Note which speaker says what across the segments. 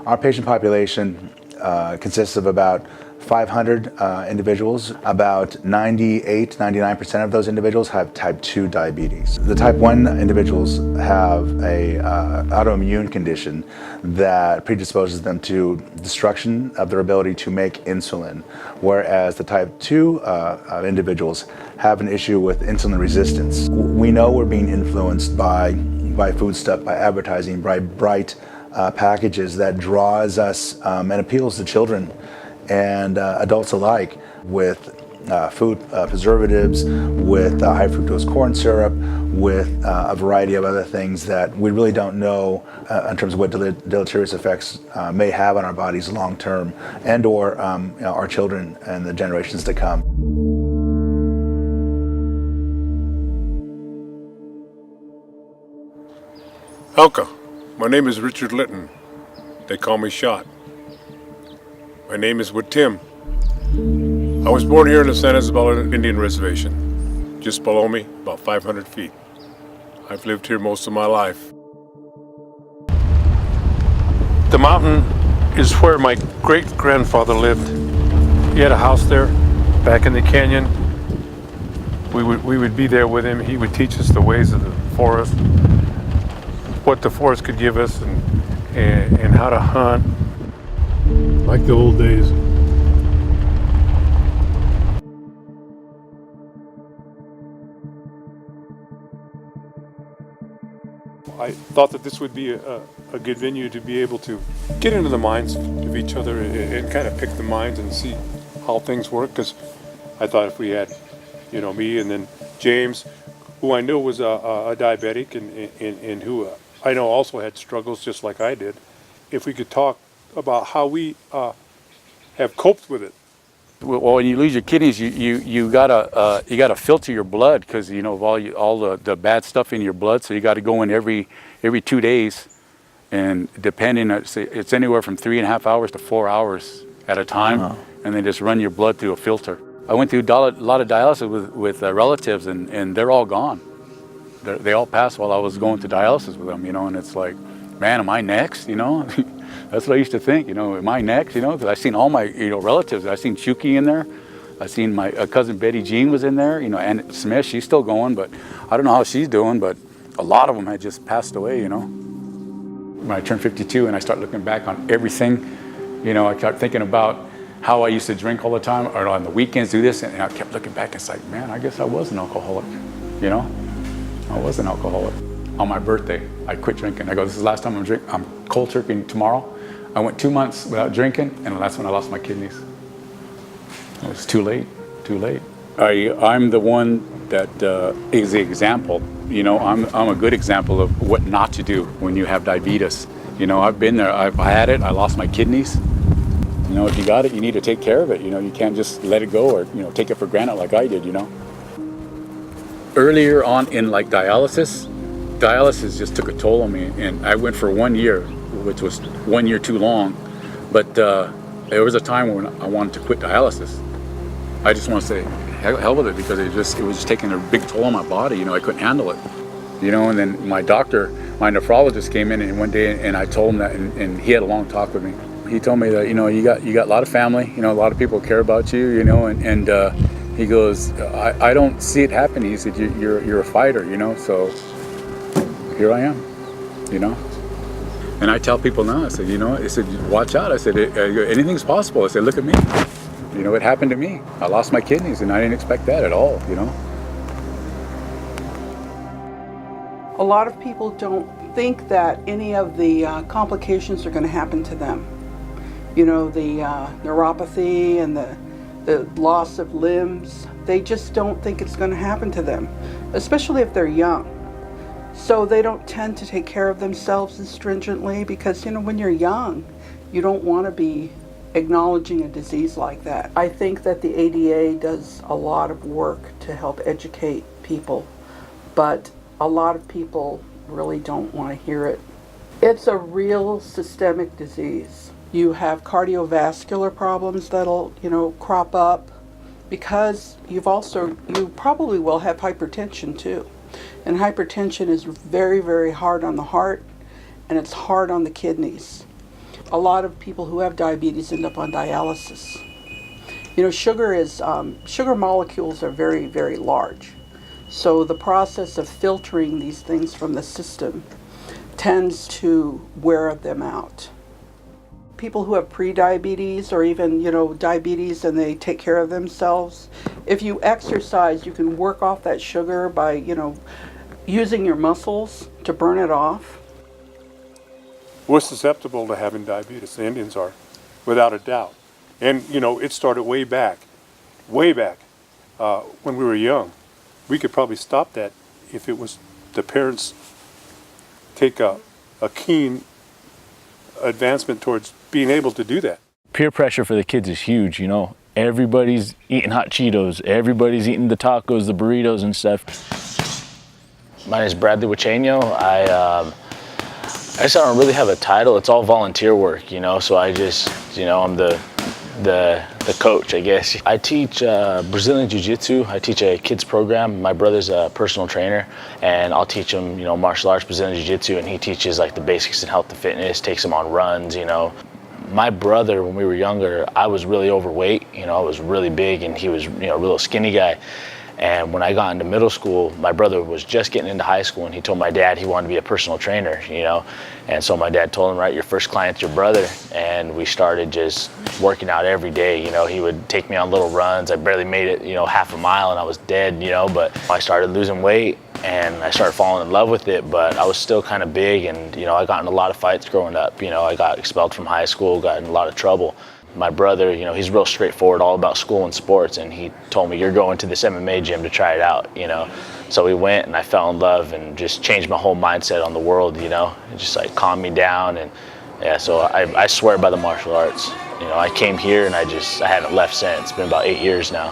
Speaker 1: Our patient population consists of about 500 individuals. About 98-99% of those individuals have type 2 diabetes. The type 1 individuals have a autoimmune condition that predisposes them to destruction of their ability to make insulin, whereas the type 2 individuals have an issue with insulin resistance. We know we're being influenced by food stuff, by advertising, by bright packages that draws us and appeals to children and adults alike with food preservatives, with high fructose corn syrup, with a variety of other things that we really don't know in terms of what deleterious effects may have on our bodies long term, and or our children and the generations to come.
Speaker 2: Elka, my name is Richard Litton. They call me Shot. My name is Tim. I was born here in the San Isabel Indian Reservation, just below me, about 500 feet. I've lived here most of my life. The mountain is where my great-grandfather lived. He had a house there back in the canyon. We would be there with him. He would teach us the ways of the forest, what the forest could give us, and how to hunt. Like the old days. I thought that this would be a good venue to be able to get into the minds of each other and kind of pick the minds and see how things work. Because I thought if we had, me and then James, who I knew was a diabetic and who I know also had struggles just like I did, if we could talk about how we have coped with it.
Speaker 3: Well, when you lose your kidneys, you gotta filter your blood because of all the bad stuff in your blood. So you got to go in every 2 days, and depending, it's anywhere from 3.5 hours to 4 hours at a time, and they just run your blood through a filter. I went through a lot of dialysis with relatives, and they're all gone. They all passed while I was going to dialysis with them, and it's like, man, am I next? That's what I used to think, am I next? Because I've seen all my, relatives. I've seen Chuki in there. I've seen my cousin Betty Jean was in there, and Smith, she's still going, but I don't know how she's doing, but a lot of them had just passed away, When I turned 52 and I started looking back on everything, I kept thinking about how I used to drink all the time, or on the weekends do this, and I kept looking back and it's like, man, I guess I was an alcoholic, I was an alcoholic. On my birthday, I quit drinking. I go, this is the last time I'm cold turkey tomorrow. I went 2 months without drinking, and that's when I lost my kidneys. It was too late. I'm the one that is the example. I'm a good example of what not to do when you have diabetes. I've been there. I've had it. I lost my kidneys. If you got it, you need to take care of it. You can't just let it go or take it for granted like I did. Earlier on in dialysis just took a toll on me, and I went for 1 year, which was 1 year too long. But there was a time when I wanted to quit dialysis. I just want to say hell with it, because it was just taking a big toll on my body. I couldn't handle it. And then my nephrologist came in and one day, and I told him that, and he had a long talk with me. He told me that you got a lot of family, a lot of people care about you, and he goes, I don't see it happening. He said, you're a fighter, so here I am, And I tell people now, I said, watch out. I said, anything's possible. I said, look at me. It happened to me. I lost my kidneys, and I didn't expect that at all,
Speaker 4: A lot of people don't think that any of the complications are going to happen to them. The neuropathy and the loss of limbs, they just don't think it's going to happen to them, especially if they're young. So they don't tend to take care of themselves as stringently because, when you're young, you don't want to be acknowledging a disease like that. I think that the ADA does a lot of work to help educate people, but a lot of people really don't want to hear it. It's a real systemic disease. You have cardiovascular problems that'll, crop up because you probably will have hypertension too. And hypertension is very, very hard on the heart, and it's hard on the kidneys. a lot of people who have diabetes end up on dialysis. You know, sugar molecules are very, very large. So the process of filtering these things from the system tends to wear them out. People who have pre-diabetes or even, you know, diabetes and they take care of themselves, if you exercise, you can work off that sugar by, you know, using your muscles to burn it off.
Speaker 2: We're susceptible to having diabetes. The Indians are, without a doubt. And, you know, it started way back, when we were young. We could probably stop that if it was the parents take a keen advancement towards being able to do that.
Speaker 5: Peer pressure for the kids is huge, you know. Everybody's eating hot Cheetos. Everybody's eating the tacos, the burritos and stuff.
Speaker 6: My name is Bradley Wachenio. I guess I don't really have a title. It's all volunteer work, you know, so I just, you know, I'm the coach, I guess. I teach Brazilian Jiu-Jitsu. I teach a kids program. My brother's a personal trainer, and I'll teach him, you know, martial arts, Brazilian Jiu-Jitsu, and he teaches like the basics in health and fitness, takes him on runs, you know. My brother, when we were younger, I was really overweight, you know, I was really big, and he was, you know, a real skinny guy. And when I got into middle school, my brother was just getting into high school, and he told my dad he wanted to be a personal trainer, you know. And so my dad told him, right, your first client's your brother. And we started just working out every day, you know. He would take me on little runs. I barely made it, you know, half a mile, and I was dead, you know. But I started losing weight, and I started falling in love with it. But I was still kind of big, and, you know, I got in a lot of fights growing up. You know, I got expelled from high school, got in a lot of trouble. My brother, you know, he's real straightforward, all about school and sports, and he told me, you're going to this MMA gym to try it out, you know. So we went, and I fell in love and just changed my whole mindset on the world, you know. It just like calmed me down, and yeah, so I swear by the martial arts. You know, I came here and I haven't left since. It's been about 8 years now.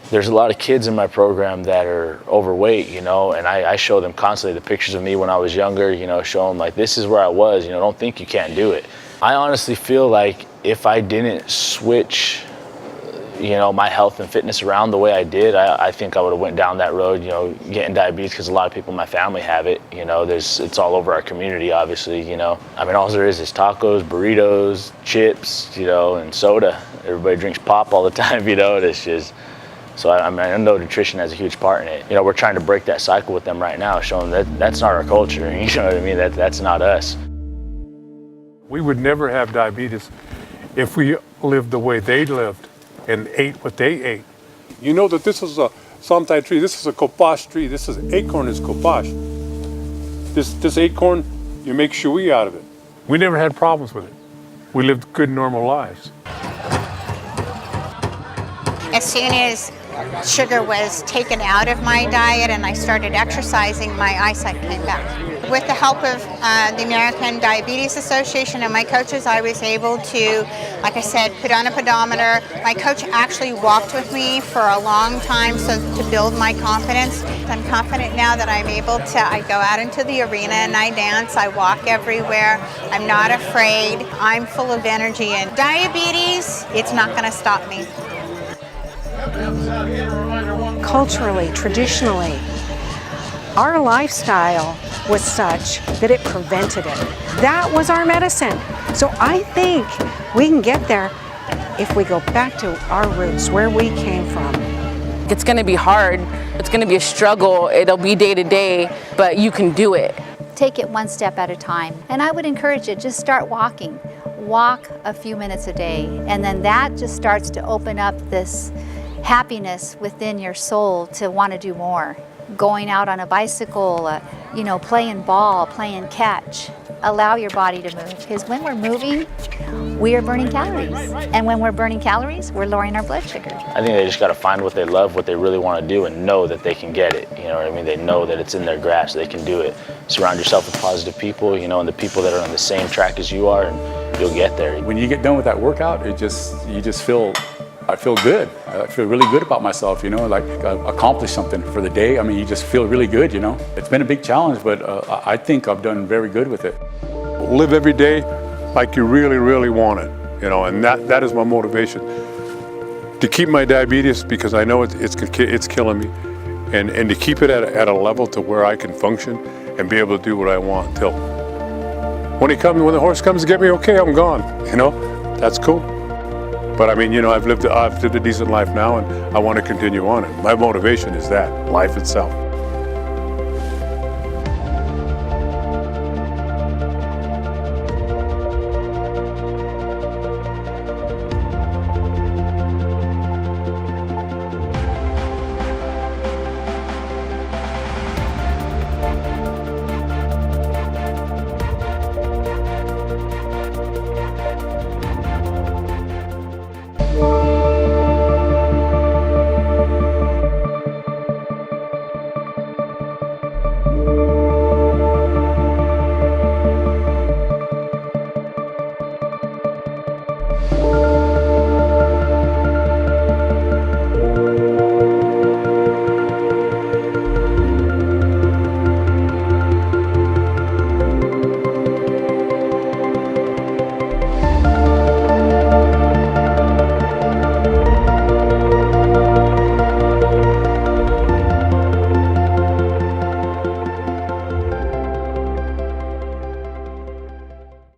Speaker 6: There's a lot of kids in my program that are overweight, you know, and I show them constantly the pictures of me when I was younger, you know, show them like, this is where I was, you know, don't think you can't do it. I honestly feel like if I didn't switch, you know, my health and fitness around the way I did, I think I would have went down that road, you know, getting diabetes, because a lot of people in my family have it, you know. It's all over our community, obviously, you know. I mean, all there is tacos, burritos, chips, you know, and soda. Everybody drinks pop all the time, you know. It's just, so I mean, I know nutrition has a huge part in it. You know, we're trying to break that cycle with them right now, showing that that's not our culture, you know what I mean? That's not us.
Speaker 2: We would never have diabetes if we lived the way they lived and ate what they ate. You know that this is a samtai tree, this is a kopash tree, this is acorn is kopash. This acorn, you make shui out of it. We never had problems with it. We lived good, normal lives.
Speaker 7: As soon as sugar was taken out of my diet and I started exercising, my eyesight came back. With the help of the American Diabetes Association and my coaches, I was able to, like I said, put on a pedometer. My coach actually walked with me for a long time to build my confidence. I'm confident now that I'm able to, I go out into the arena and I dance, I walk everywhere, I'm not afraid, I'm full of energy, and diabetes, it's not going to stop me.
Speaker 8: Culturally, traditionally, our lifestyle was such that it prevented it. That was our medicine. So I think we can get there if we go back to our roots, where we came from.
Speaker 9: It's going to be hard. It's going to be a struggle. It'll be day to day, but you can do it.
Speaker 10: Take it one step at a time. And I would encourage you, just start walking. Walk a few minutes a day. And then that just starts to open up this happiness within your soul to want to do more. Going out on a bicycle, you know, playing ball, playing catch. Allow your body to move, because when we're moving, we are burning calories. And when we're burning calories, we're lowering our blood sugar.
Speaker 6: I think they just got to find what they love, what they really want to do, and know that they can get it. You know what I mean? They know that it's in their grasp, they can do it. Surround yourself with positive people, you know, and the people that are on the same track as you are, and you'll get there.
Speaker 3: When you get done with that workout, you just feel, I feel good. I feel really good about myself, you know, like I accomplished something for the day. I mean, you just feel really good, you know. It's been a big challenge, but I think I've done very good with it.
Speaker 2: Live every day like you really, really want it, you know, and that is my motivation. To keep my diabetes, because I know it's killing me, and to keep it at a level to where I can function and be able to do what I want till when the horse comes to get me, okay, I'm gone. You know, that's cool. But I mean, you know, I've lived a decent life now, and I want to continue on. And my motivation is that life itself.